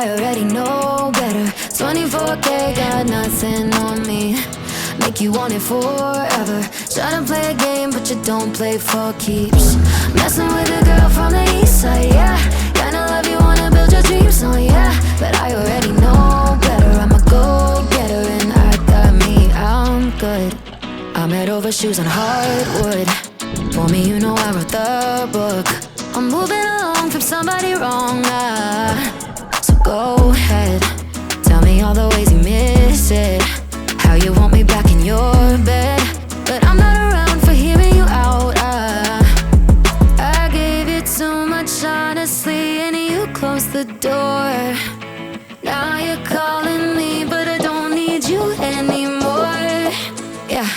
I already know better. 24K got nothing on me. Make you want it forever. Try to play a game but you don't play for keeps. Messing with a girl from the east side, yeah. Kinda love you, wanna build your dreams on, yeah. But I already know better. I'm a go-getter and I got me, I'm good. I'm head over shoes on hardwood. For me, you know I wrote the book. I'm moving along from somebody wrong, so go ahead. Tell me all the ways you miss it. How you want me back in your bed. But I'm not around for hearing you out. I gave you too much honestly and you closed the door. Now you're calling me but I don't need you anymore. Yeah,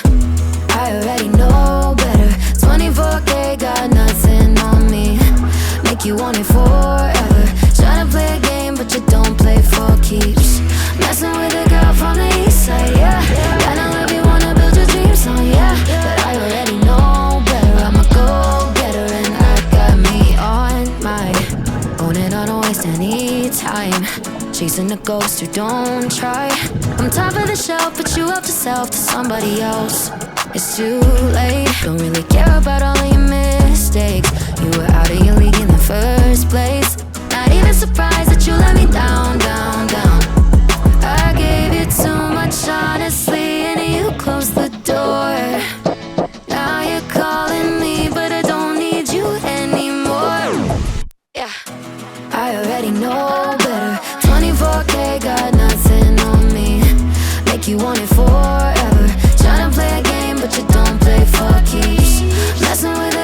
I already know better. 24K got nothing on me. Make you want it forever. Try to play a game but you don't play for keeps. Messing with a girl from the east side, yeah. Kinda love you, wanna build your dreams on, yeah. But I already know better. I'm a go-getter and I got me on my own and I don't waste any time chasing a ghost who don't try. I'm top of the shelf but you helped yourself to somebody else. It's too late. Don't really care about all of your mistakes. You were out of your league in the first place. Not even surprised that you let me down, down, down. I gave you too much honestly and you closed the door. Now you're calling me but I don't need you anymore. Yeah, I already know better. 24K got nothing on me. Make you want it forever. Try to play a game but you don't play for keeps. Messing with